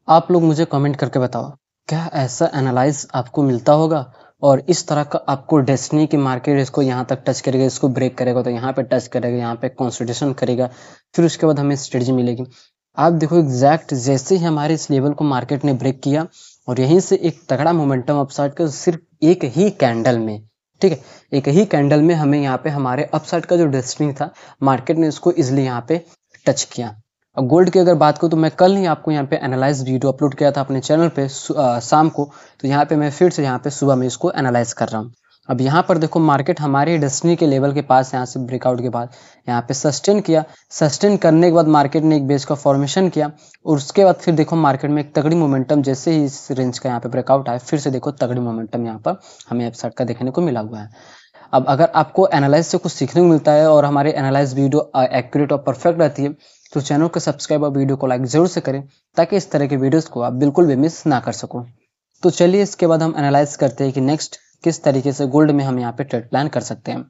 आप लोग मुझे कमेंट करके बताओ, क्या ऐसा एनालाइज़ आपको मिलता होगा? और इस तरह का आपको डेस्टिनी की मार्केट इसको यहाँ तक टच करेगा, इसको ब्रेक करेगा तो यहाँ पे टच करेगा, यहाँ पे कंसोलिडेशन करेगा, फिर उसके बाद हमें स्ट्रेटजी मिलेगी। आप देखो एग्ज़ैक्ट जैसे ही हमारे इस लेवल को मार्केट ने ब्रेक किया और यहीं से एक तगड़ा मोमेंटम अपसाइड का सिर्फ़ एक ही कैंडल में, ठीक है? एक ही कैंडल में हमें यहाँ पे हमारे अपसाइड का जो डेस्टिनी था, मार्केट ने उसको ईज़िली यहाँ पे टच किया। और गोल्ड की अगर बात करूँ तो मैं कल ही आपको यहाँ पे एनालाइज़ वीडियो अपलोड किया था अपने चैनल पे शाम को, तो यहाँ पे मैं फिर से यहाँ पे सुबह में इसको एनालाइज़ कर रहा हूँ। अब यहाँ पर देखो मार्केट हमारे डेस्टिनी के लेवल के पास यहाँ से ब्रेकआउट के बाद यहाँ पे सस्टेन किया। सस्टेन करने के बाद मार्केट ने एक बेस का फॉर्मेशन किया और उसके बाद फिर देखो मार्केट में एक तगड़ी मोमेंटम जैसे ही इस रेंज का यहाँ पे ब्रेकआउट आया, फिर से देखो तगड़ी मोमेंटम यहाँ पर हमें अपसाइड का देखने को मिला हुआ है। अब अगर आपको एनालाइज़ से कुछ सीखने को मिलता है और हमारे एनालाइज़ वीडियो एक्यूरेट और परफेक्ट रहती है, तो चैनल को सब्सक्राइब और वीडियो को लाइक ज़रूर से करें, ताकि इस तरह के वीडियोस को आप बिल्कुल भी मिस ना कर सको। तो चलिए इसके बाद हम एनालाइज़ करते हैं कि नेक्स्ट किस तरीके से गोल्ड में हम यहाँ पे ट्रेड प्लान कर सकते हैं।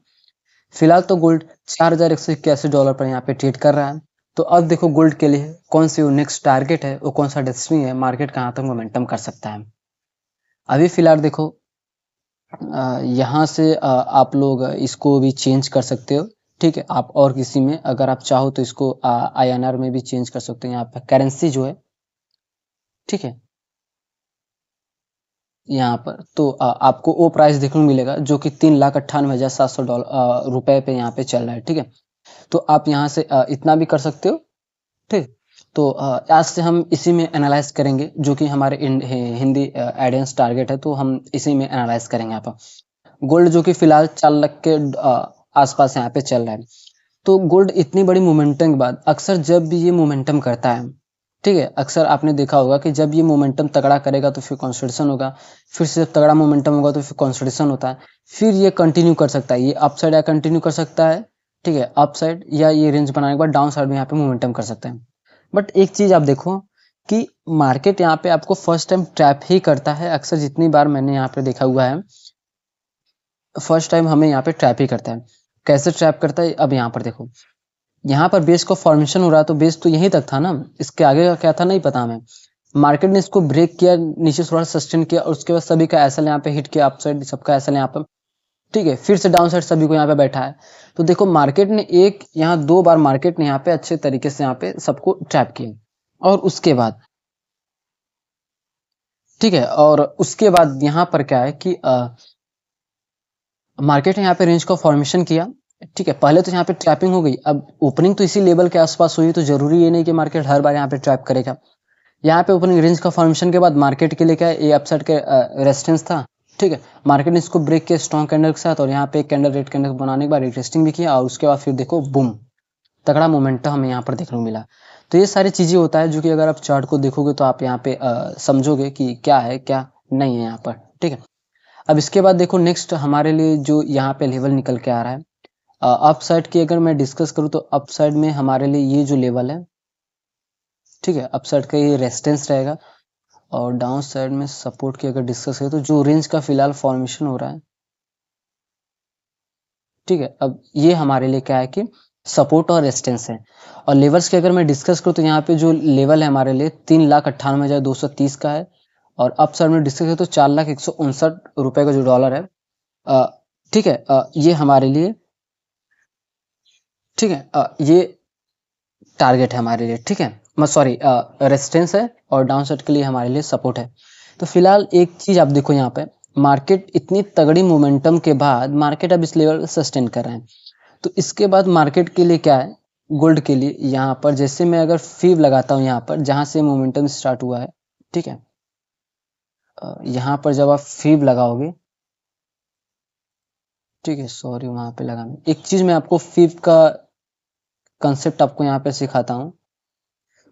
फिलहाल तो गोल्ड $4181 पर यहाँ पे ट्रेड कर रहा है। तो अब देखो गोल्ड के लिए कौन सी वो नेक्स्ट टारगेट है, वो कौन सा डेस्टिनी है, मार्केट कहाँ तक मोमेंटम कर सकता है। अभी फिलहाल देखो यहाँ से आप लोग इसको भी चेंज कर सकते हो, ठीक है? आप और किसी में अगर आप चाहो तो इसको INR में भी चेंज कर सकते हो। यहाँ पे करेंसी जो है, ठीक है, यहाँ पर तो आपको वो प्राइस देखने को मिलेगा जो कि $3,98,700 रुपए पे यहाँ पे चल रहा है, ठीक है? तो आप यहाँ से इतना भी कर सकते हो, ठीक। तो आज से हम इसी में एनालाइज करेंगे जो कि हमारे हिंदी एडियंस टारगेट है, तो हम इसी में एनालाइज करेंगे यहाँ पर। गोल्ड जो कि फिलहाल 4 लाख के आसपास यहाँ पे चल रहा है। तो गोल्ड इतनी बड़ी मोमेंटम के बाद अक्सर जब भी ये मोमेंटम करता है, ठीक है, अक्सर आपने देखा होगा कि जब ये मोमेंटम तगड़ा करेगा तो फिर कंसोलिडेशन होगा, फिर से जब तगड़ा मोमेंटम होगा तो फिर कंसोलिडेशन होता है, फिर ये कंटिन्यू कर सकता है, ये अप साइड या कंटिन्यू कर सकता है, ठीक है, अप साइड, या ये रेंज बनाने के बाद डाउन साइड में यहाँ पे मोमेंटम कर सकता है। बट एक चीज आप देखो कि मार्केट यहाँ पे आपको फर्स्ट टाइम ट्रैप ही करता है। अक्सर जितनी बार मैंने यहाँ पे देखा हुआ है, फर्स्ट टाइम हमें यहाँ पे ट्रैप ही करता है। कैसे ट्रैप करता है, अब यहाँ पर देखो, यहाँ पर बेस का फॉर्मेशन हो रहा है तो बेस तो यहीं तक था ना, इसके आगे का क्या था नहीं पता हमें। मार्केट ने इसको ब्रेक किया, नीचे थोड़ा सस्टेन किया और उसके बाद सभी का एसएल यहाँ पे हिट किया, अपसाइड सबका एसएल यहाँ पर, ठीक है, फिर से डाउन साइड सभी को यहाँ पे बैठा है। तो देखो मार्केट ने एक यहाँ 2 बार मार्केट ने यहाँ पे अच्छे तरीके से यहाँ पे सबको ट्रैप किया और उसके बाद, ठीक है, और उसके बाद यहाँ पर क्या है कि मार्केट ने यहाँ पे रेंज का फॉर्मेशन किया, ठीक है, पहले तो यहाँ पे ट्रैपिंग हो गई। अब ओपनिंग तो इसी लेवल के आसपास हुई, तो जरूरी ये नहीं कि मार्केट हर बार यहाँ पे ट्रैप करेगा। यहाँ पे ओपनिंग रेंज का फॉर्मेशन के बाद मार्केट के लिए क्या है, ये अपसाइड के रेजिस्टेंस था, ठीक है, मार्केट ने इसको ब्रेक किया स्ट्रॉन्ग कैंडल के साथ और यहाँ पे एक कैंडल रेड कैंडल बनाने के बाद रिटेस्टिंग भी किया और उसके बाद फिर देखो बूम, तगड़ा मोमेंटम हमें यहाँ पर देखने को मिला। तो ये सारी चीजें होता है जो कि अगर आप चार्ट को देखोगे तो आप यहाँ पे समझोगे कि क्या है क्या नहीं है यहाँ पर, ठीक है। अब इसके बाद देखो नेक्स्ट हमारे लिए जो यहाँ पे लेवल निकल के आ रहा है, अप साइड की अगर मैं डिस्कस करूँ तो अप साइड में हमारे लिए ये जो लेवल है, ठीक है, अप साइड का ये रेजिस्टेंस रहेगा और डाउन साइड में सपोर्ट की अगर डिस्कस करें तो जो रेंज का फिलहाल फॉर्मेशन हो रहा है, ठीक है, अब ये हमारे लिए क्या है कि सपोर्ट और रेजिस्टेंस है। और लेवल्स की अगर मैं डिस्कस करूँ तो यहाँ पे जो लेवल है हमारे लिए 3,98,230 का है और अप साइड में डिस्कस करें तो 4,159 का जो डॉलर है, ठीक है, ये हमारे लिए, ठीक है, ये टारगेट है हमारे लिए, ठीक है, मैं सॉरी रेजिस्टेंस है और डाउन साइड के लिए हमारे लिए सपोर्ट है। तो फिलहाल एक चीज आप देखो यहाँ पे, मार्केट इतनी तगड़ी मोमेंटम के बाद मार्केट अब इस लेवल सस्टेन कर रहे हैं, तो इसके बाद मार्केट के लिए क्या है, गोल्ड के लिए यहाँ पर जैसे मैं अगर फीव लगाता हूँ यहाँ पर जहां से मोमेंटम स्टार्ट हुआ है, ठीक है, यहाँ पर जब आप फीव लगाओगे, ठीक है, सॉरी वहां पे लगाना, एक चीज मैं आपको फीव का कंसेप्ट आपको यहाँ पे सिखाता हूँ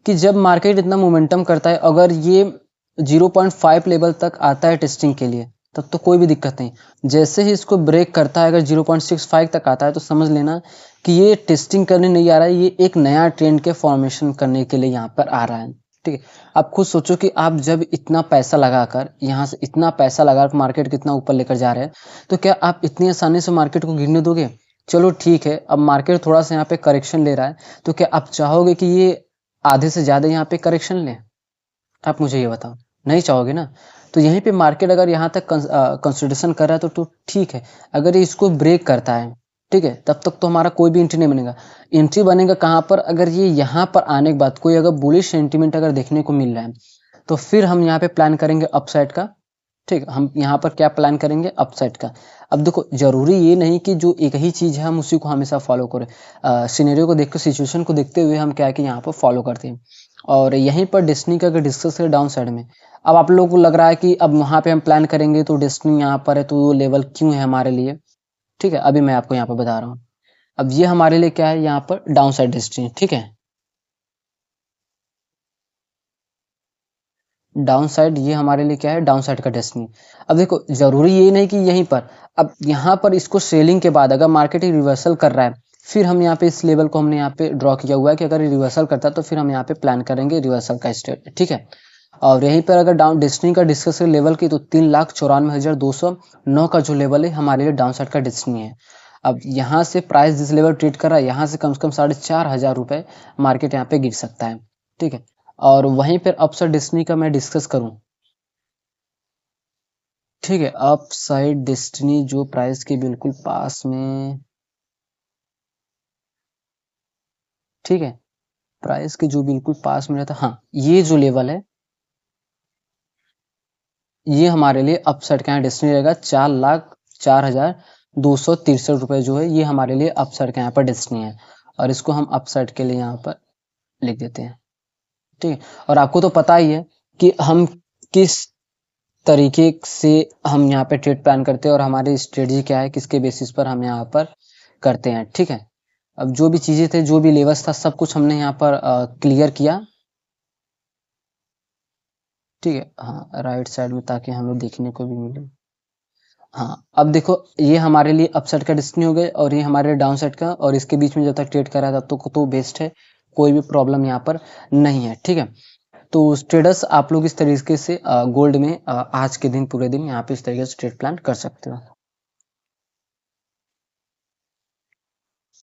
कि जब मार्केट इतना मोमेंटम करता है, अगर ये 0.5 लेवल तक आता है टेस्टिंग के लिए तब तो कोई भी दिक्कत नहीं। जैसे ही इसको ब्रेक करता है, अगर 0.65 तक आता है तो समझ लेना कि ये टेस्टिंग करने नहीं आ रहा है, ये एक नया ट्रेंड के फॉर्मेशन करने के लिए यहाँ पर आ रहा है, ठीक है। आप खुद सोचो कि आप जब इतना पैसा लगाकर यहाँ से इतना पैसा लगाकर मार्केट कितना ऊपर लेकर जा रहे हैं, तो क्या आप इतनी आसानी से मार्केट को गिरने दोगे? चलो ठीक है, अब मार्केट थोड़ा सा यहाँ पे करेक्शन ले रहा है, तो क्या आप चाहोगे कि ये आधे से ज्यादा यहाँ पे करेक्शन ले? आप मुझे ये बताओ, नहीं चाहोगे ना? तो यहीं पे मार्केट अगर यहाँ तक कंसोलिडेशन कर रहा है तो ठीक है। अगर ये इसको ब्रेक करता है, ठीक है, तब तक तो हमारा कोई भी एंट्री नहीं बनेगा। एंट्री बनेगा कहाँ पर? अगर ये यहाँ पर आने के बाद कोई अगर बुलिश सेंटीमेंट अगर देखने को मिल रहा है, तो फिर हम यहाँ पे प्लान करेंगे अपसाइड का। ठीक है, हम यहाँ पर क्या प्लान करेंगे? अपसाइड का। अब देखो, जरूरी ये नहीं कि जो एक ही चीज है हम उसी को हमेशा फॉलो करें। सिनेरियो को देखकर, सिचुएशन को देखते हुए हम क्या है कि यहाँ पर फॉलो करते हैं। और यहीं पर डेस्टिनी का अगर डिस्कस करें डाउन साइड में, अब आप लोगों को लग रहा है कि अब वहां पे हम प्लान करेंगे तो डेस्टिनी यहाँ पर है, तो वो लेवल क्यों है हमारे लिए? ठीक है, अभी मैं आपको यहाँ पर बता रहा हूँ। अब ये हमारे लिए क्या है? यहाँ पर डाउन साइड डेस्टिनी। ठीक है, डाउन साइड ये हमारे लिए क्या है? डाउन साइड का डेस्टिनी। अब देखो, जरूरी ये नहीं कि यहीं पर, अब यहाँ पर इसको सेलिंग के बाद अगर मार्केट रिवर्सल कर रहा है, फिर हम यहाँ पे इस लेवल को हमने यहाँ पे ड्रॉ किया हुआ है कि अगर रिवर्सल करता है तो फिर हम यहाँ पे प्लान करेंगे रिवर्सल का स्टेट। ठीक है, और यहीं पर अगर डाउन डेस्टिनी का डिस्कस करें लेवल की, तो 3,94,209 का जो लेवल है हमारे लिए डाउन साइड का डेस्टिनी है। अब यहाँ से प्राइस जिस लेवल ट्रेड कर रहा है, यहाँ से कम 4,500 रुपए मार्केट यहाँ पे गिर सकता है। ठीक है, और वहीं पर अपसाइड डेस्टिनी का मैं डिस्कस करूं, ठीक है, अपसाइड डेस्टिनी जो प्राइस के बिल्कुल पास में, ठीक है, प्राइस के जो बिल्कुल पास में रहता, हाँ, ये जो लेवल है, ये हमारे लिए अपसाइड का डेस्टिनी रहेगा। 4,04,263 रुपए जो है, ये हमारे लिए अपसाइड का यहाँ पर डेस्टिनी है। और इसको हम अपसाइड के लिए यहाँ पर लिख देते हैं। ठीक है, और आपको तो पता ही है कि हम किस तरीके से हम यहाँ पे ट्रेड प्लान करते हैं और हमारी स्ट्रेटजी क्या है, किसके बेसिस पर हम यहाँ पर करते हैं। ठीक है, अब जो भी चीजें थे, जो भी लेवल्स था, सब कुछ हमने यहाँ पर क्लियर किया। ठीक है, हाँ, राइट साइड में, ताकि हमें देखने को भी मिले। हाँ, अब देखो, ये हमारे लिए अपसाइड का डेस्टिनी हो गए और ये हमारे लिए डाउन साइड का, और इसके बीच में जब तक ट्रेड कर रहा है तब तक तो बेस्ट है, कोई भी प्रॉब्लम यहाँ पर नहीं है। ठीक है, तो ट्रेडर्स, आप लोग इस तरीके से गोल्ड में आज के दिन पूरे दिन यहाँ पे इस तरीके से ट्रेड प्लान कर सकते हो।